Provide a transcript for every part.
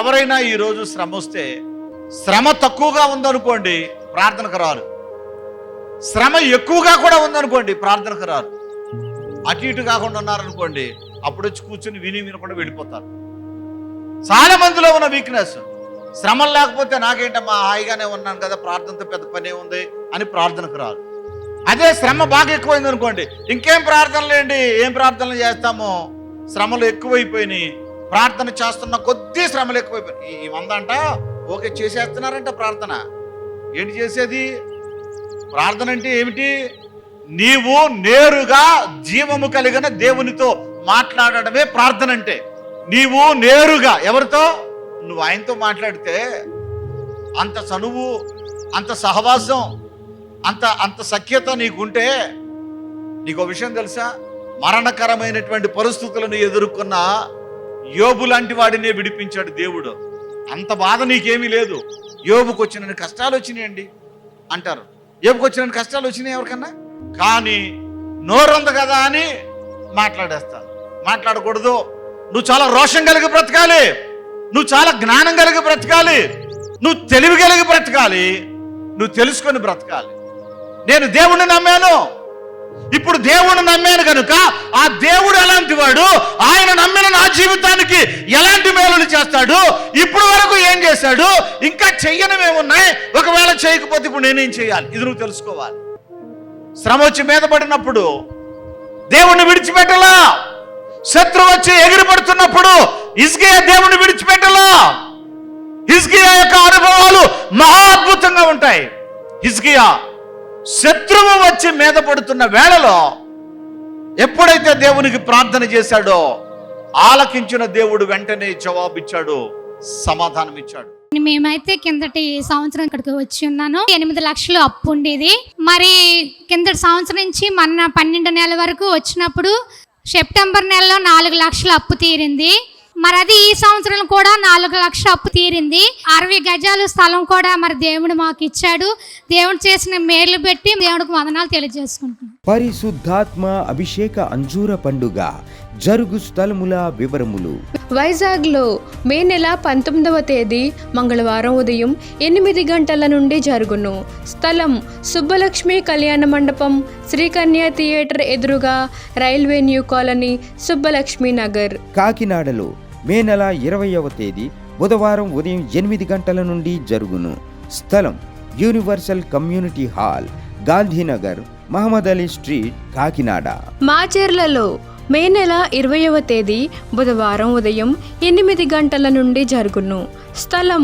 ఎవరైనా ఈరోజు శ్రమ వస్తే, శ్రమ తక్కువగా ఉందనుకోండి ప్రార్థనకు రారు, శ్రమ ఎక్కువగా కూడా ఉందనుకోండి ప్రార్థనకు రారు. అటు ఇటు కాకుండా ఉన్నారనుకోండి అప్పుడు వచ్చి కూర్చొని వినకుండా వెళ్ళిపోతారు. చాలా మందిలో ఉన్న వీక్నెస్, శ్రమలు లేకపోతే నాకేంటమ్మా హాయిగానే ఉన్నాను కదా, ప్రార్థనతో పెద్ద పనే ఉంది అని ప్రార్థనకు రారు. అదే శ్రమ బాగా ఎక్కువైంది అనుకోండి, ఇంకేం ప్రార్థనలేండి, ఏం ప్రార్థనలు చేస్తామో, శ్రమలు ఎక్కువైపోయినాయి, ప్రార్థన చేస్తున్న కొద్దీ శ్రమలు ఎక్కువైపోయినాయి. ఈ మందంట ఓకే చేసేస్తున్నారంట ప్రార్థన. ఏంటి చేసేది? ప్రార్థన అంటే ఏమిటి? నీవు నేరుగా జీవము కలిగిన దేవునితో మాట్లాడడమే ప్రార్థన అంటే. నీవు నేరుగా ఎవరితో? నువ్వు ఆయనతో మాట్లాడితే అంత చనువు, అంత సహవాసం, అంత సఖ్యత నీకుంటే, నీకు విషయం తెలుసా? మరణకరమైనటువంటి పరిస్థితులను ఎదుర్కొన్న యోబు లాంటి వాడినే విడిపించాడు దేవుడు. అంత బాధ నీకేమీ లేదు. యోబుకు వచ్చిన కష్టాలు వచ్చినాయండి అంటారు. యోబుకు వచ్చిన కష్టాలు వచ్చినాయి ఎవరికన్నా? కానీ నోరుంది కదా అని మాట్లాడేస్తారు. మాట్లాడకూడదు. నువ్వు చాలా రోషం కలిగి బ్రతకాలి, నువ్వు చాలా జ్ఞానం కలిగి బ్రతకాలి, నువ్వు తెలివి కలిగి బ్రతకాలి, నువ్వు తెలుసుకొని బ్రతకాలి. నేను దేవుణ్ణి నమ్మాను, ఇప్పుడు దేవుణ్ణి నమ్మాను కనుక ఆ దేవుడు ఎలాంటి వాడు, ఆయన నమ్మిన నా జీవితానికి ఎలాంటి మేలులు చేస్తాడు, ఇప్పుడు వరకు ఏం చేశాడు, ఇంకా చెయ్యనివేమున్నాయి, ఒకవేళ చేయకపోతే ఇప్పుడు నేనేం చేయాలి, ఇది నువ్వు తెలుసుకోవాలి. శ్రమ వచ్చి మీద పడినప్పుడు దేవుణ్ణి విడిచిపెట్టలా. శత్రువు వచ్చి ఎగిరిపడుతున్నప్పుడు హిజ్కియా దేవుణ్ణి విడిచిపెట్టలా. హిజ్కియా యొక్క అనుభవాలు మహా అద్భుతంగా ఉంటాయి. హిజ్కియా శత్రువు వచ్చి మీద పడుతున్న వేళలో ఎప్పుడైతే దేవునికి ప్రార్థన చేశాడో ఆలకించిన దేవుడు వెంటనే జవాబిచ్చాడు, సమాధానం ఇచ్చాడు. మేమైతే కిందటి సంవత్సరం ఇక్కడికి వచ్చి ఉన్నాను. 8 లక్షలు అప్పు ఉండేది. మరి కిందటి సంవత్సరం నుంచి మొన్న 12 నెలల వరకు వచ్చినప్పుడు సెప్టెంబర్ నెలలో 4 లక్షల అప్పు తీరింది. మరి అది ఈ సంవత్సరం కూడా 4 లక్షల అప్పు తీరింది. 60 గజాలు స్థలం కూడా మరి దేవుడు మాకు ఇచ్చాడు. దేవుడు చేసిన మేలు పెట్టి దేవుడికి వందనాలు తెలియజేసుకుంటున్నాం. పరిశుద్ధాత్మ అభిషేక అంజూర పండుగ జరుగు స్థలముల వివరములు. వైజాగ్లో మే నెల 19వ తేదీ మంగళవారం ఉదయం 8 గంటల నుండి జరుగును. స్థలం సుబ్బలక్ష్మి కళ్యాణ మండపం, శ్రీకన్య థియేటర్ ఎదురుగా, railway new colony, Subbalakshmi Nagar. కాకినాడలో మే నెల 20వ తేదీ బుధవారం ఉదయం 8 గంటల నుండి జరుగును. స్థలం universal community hall, Gandhinagar, Mohammed Ali street, Kakinada. మాచర్లలో మే నెల 20వ తేదీ బుధవారం ఉదయం 8 గంటల నుండి జరుగును. స్థలం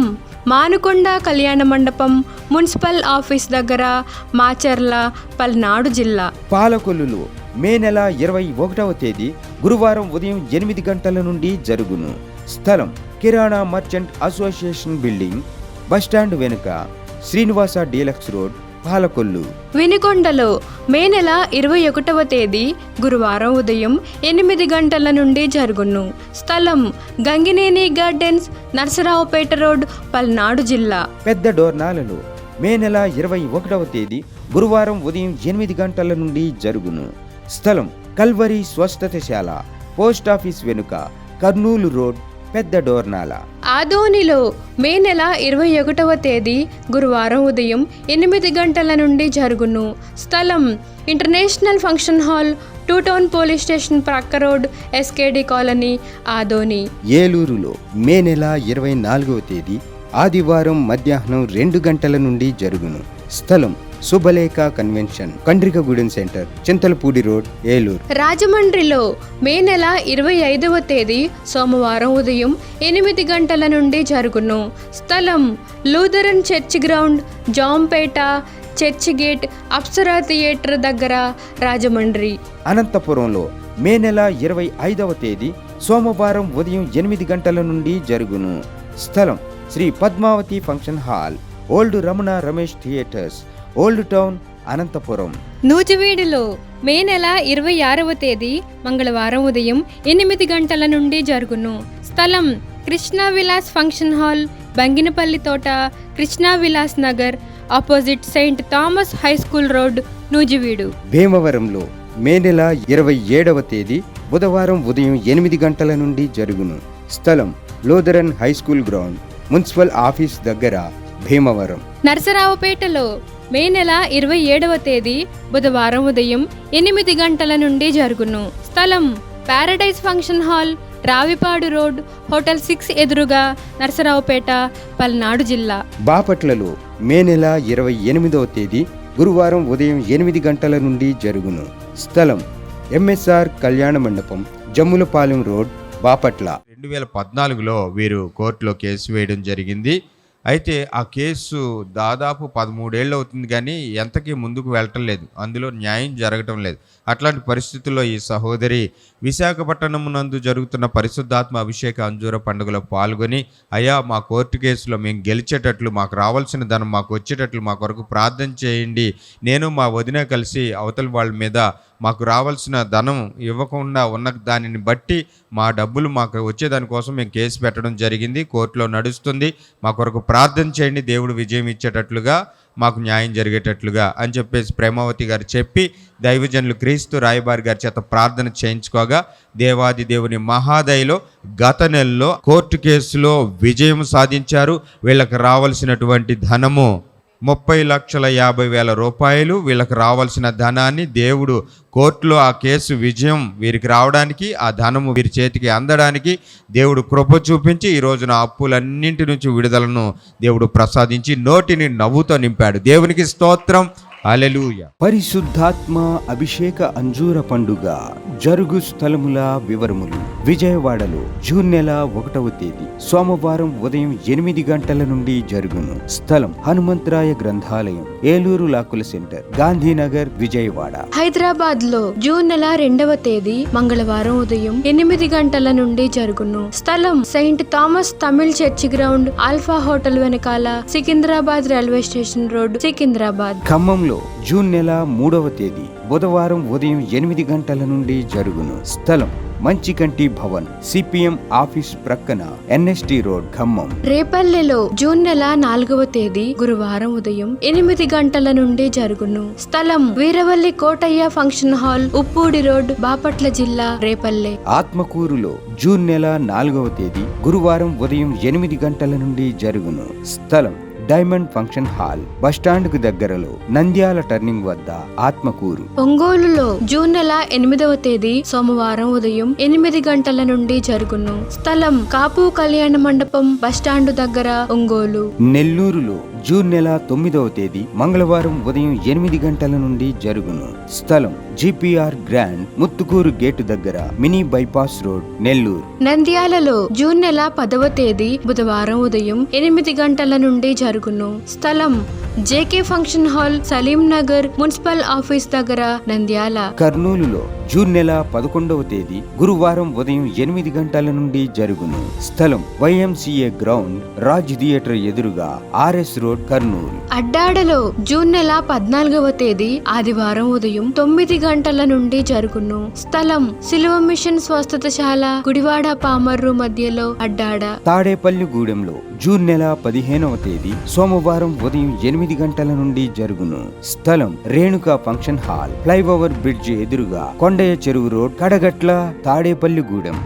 మానుకొండ కళ్యాణ మండపం, మున్సిపల్ ఆఫీస్ దగ్గర, మాచర్ల, పల్నాడు జిల్లా. పాలకొల్లులో మే నెల 21వ తేదీ గురువారం ఉదయం 8 గంటల నుండి జరుగును. స్థలం కిరాణా మర్చెంట్ అసోసియేషన్ బిల్డింగ్, బస్టాండ్ వెనుక, శ్రీనివాస డీలక్స్ రోడ్, పాలకొల్లు. వినుకొండలో మే నెల 21వ తేదీ గురువారం ఉదయం 8 గంటల నుండి జరుగును. స్థలం గంగినేని గార్డెన్స్, నర్సరావుపేట రోడ్, పల్నాడు జిల్లా. పెద్ద డోర్నాలలో మే నెల 21వ తేదీ గురువారం ఉదయం 8 గంటల నుండి జరుగును. స్థలం కల్వరి స్వస్థతశాల, పోస్ట్ ఆఫీస్ వెనుక, కర్నూలు రోడ్, పెద్ద డోర్నాల. ఆదోనిలో మే నెల 21వ తేదీ గురువారం ఉదయం 8 గంటల నుండి జరుగును. స్థలం international function hall, 2 town police station ప్రక్క రోడ్, ఎస్కేడి కాలనీ, ఆదోని. ఏలూరులో మే నెల 24వ తేదీ ఆదివారం మధ్యాహ్నం 2 గంటల నుండి జరుగును. స్థలం Shubhalekha convention, Kandrikagudem centre, Chintalapudi road, Eluru. రాజమండ్రిలో మే నెల 25వ తేదీ సోమవారం ఉదయం 8 గంటల నుండి జరుగును. స్థలం Lutheran church ground, Jampeta, church gate, Apsara theatre దగ్గర, రాజమండ్రి. అనంతపురంలో మే నెల 25వ తేదీ సోమవారం ఉదయం 8 గంటల నుండి జరుగును. స్థలం Sri Padmavathi function hall, old Ramana Ramesh theatres, old town, Anantapur. నూజివీడులో మే నెల 26వ తేదీ మంగళవారం ఉదయం 8 గంటల నుండి జరుగును. స్థలం కృష్ణా విలాస్ ఫంక్షన్ హాల్, బంగినపల్లి తోట, Krishna Vilas Nagar, opposite Saint Thomas high school road, Nuzvid. భీమవరంలో మే నెల 27వ తేదీ బుధవారం ఉదయం 8 గంటల నుండి జరుగును. స్థలం Lutheran high school ground, municipal office దగ్గర, భీమవరం. నరసరావుపేటలో మే నెల 27వ తేదీ బుధవారం ఉదయం 8 గంటల నుండి జరుగును. స్థలం paradise function hall, Ravipadu road, hotel 6 ఎదురుగా, నరసరావుపేట, పల్నాడు జిల్లా. బాపట్లలో మే నెల 28వ తేదీ గురువారం ఉదయం 8 గంటల నుండి జరుగును. స్థలం ఎంఎస్ఆర్ కళ్యాణ మండపం, జమ్ములపాలెం రోడ్, బాపట్ల. 2014లో వీరు కోర్టులో కేసు వేయడం జరిగింది. అయితే ఆ కేసు దాదాపు 13 ఏళ్ళు అవుతుంది, కానీ ఎంతకీ ముందుకు వెళ్ళటం లేదు, అందులో న్యాయం జరగటం లేదు. అట్లాంటి పరిస్థితుల్లో ఈ సహోదరి విశాఖపట్నం నందు జరుగుతున్న పరిశుద్ధాత్మ అభిషేక అంజూర పండుగలో పాల్గొని, అయ్యా మా కోర్టు కేసులో మేము గెలిచేటట్లు, మాకు రావాల్సిన ధనం మాకు వచ్చేటట్లు మా కొరకు ప్రార్థన చేయండి, నేను మా వదిన కలిసి అవతల వాళ్ళ మీద మాకు రావాల్సిన ధనం ఇవ్వకుండా ఉన్న దానిని బట్టి మా డబ్బులు మాకు వచ్చేదానికోసం మేము కేసు పెట్టడం జరిగింది, కోర్టులో నడుస్తుంది, మా కొరకు ప్రార్థన చేయండి, దేవుడు విజయం ఇచ్చేటట్లుగా, మాకు న్యాయం జరిగేటట్లుగా అని చెప్పేసి ప్రేమావతి గారు చెప్పి దైవజనులు క్రీస్తు రాయబారి గారి చేత ప్రార్థన చేయించుకోగా, దేవాది దేవుని మహాదయలో గత నెలలో కోర్టు కేసులో విజయం సాధించారు. వీళ్ళకి రావాల్సినటువంటి ధనము 30,50,000 రూపాయలు, వీళ్ళకి రావాల్సిన ధనాన్ని దేవుడు కోర్టులో ఆ కేసు విజయం వీరికి రావడానికి, ఆ ధనము వీరి చేతికి అందడానికి దేవుడు కృప చూపించి ఈ రోజున అప్పులన్నింటి నుంచి విడుదలను దేవుడు ప్రసాదించి నోటిని నవ్వుతో నింపాడు. దేవునికి స్తోత్రం, హల్లెలూయా. పరిశుద్ధాత్మ అభిషేక అంజూర పండుగ జరుగు స్థలముల వివరములు. విజయవాడలో జూన్ నెల 1వ తేదీ సోమవారం ఉదయం 8 గంటల నుండి జరుగును. స్థలం హనుమంతరాయ గ్రంథాలయం, ఏలూరు లాకుల సెంటర్, గాంధీనగర్, విజయవాడ. హైదరాబాద్ లో జూన్ నెల 2వ తేదీ మంగళవారం ఉదయం 8 గంటల నుండి జరుగును. స్థలం Saint Thomas Tamil church ground, Alpha hotel వెనకాల, Secunderabad railway station road, Secunderabad. ఖమ్మంలో జూన్ నెల 3వ తేదీ బుధవారం ఉదయం 8 గంటల నుండి జరుగును. స్థలం మంచికంటి భవన్, సిపిఎం ఆఫీస్ ప్రక్కన, ఎన్ఎస్టి రోడ్, ఖమ్మం. రేపల్లెలో జూన్ నెల 4వ తేదీ గురువారం ఉదయం 8 గంటల నుండి జరుగును. స్థలం Veeravalli Kotaiah function hall, Uppudi road, Bapatla జిల్లా, రేపల్లె. ఆత్మకూరులో జూన్ నెల 4వ తేదీ గురువారం ఉదయం 8 గంటల నుండి జరుగును. స్థలం డైమండ్ ఫంక్షన్ హాల్, బస్టాండ్ కు దగ్గరలో, నంద్యాల టర్నింగ్ వద్ద, ఆత్మకూరు. ఒంగోలులో జూన్ నెల 8వ తేదీ సోమవారం ఉదయం 8 గంటల నుండి జరుగును. స్థలం కాపు కళ్యాణ మండపం, బస్టాండ్ దగ్గర, ఒంగోలు. నెల్లూరులో జూన్ నెల 9వ తేదీ మంగళవారం ఉదయం 8 గంటల నుండి జరుగును. స్థలం జిపిఆర్ గ్రాండ్, ముత్తుకూరు గేటు దగ్గర, మినీ బైపాస్ రోడ్, నెల్లూరు. నంద్యాలలో జూన్ నెల 10వ తేదీ బుధవారం ఉదయం 8 గంటల నుండి జరుగును. స్థలం JK function hall, Salim Nagar, municipal office దగ్గర, నంద్యాల. కర్నూలులో జూన్ నెల 11వ తేదీ గురువారం ఉదయం 8 గంటల నుండి జరుగును. స్థలం వైఎంసీఏ గ్రౌండ్, రాజ్ థియేటర్ ఎదురుగా, ఆర్ఎస్ రోడ్, కర్నూలు. అడ్డాడలో జూన్ నెల 14వ తేదీ ఆదివారం ఉదయం 9 గంటల నుండి జరుగును. స్థలం సిలువ మిషన్ స్వస్థతశాల, గుడివాడ, పామర్రు మధ్యలో, అడ్డాడ. తాడేపల్లిగూడెంలో జూన్ నెల 15వ తేదీ సోమవారం ఉదయం 8 గంటల నుండి జరుగును. స్థలం Renuka function hall, flyover bridge ఎదురుగా, కొండయ్య చెరువు రోడ్, కడగట్ల, తాడేపల్లిగూడెం.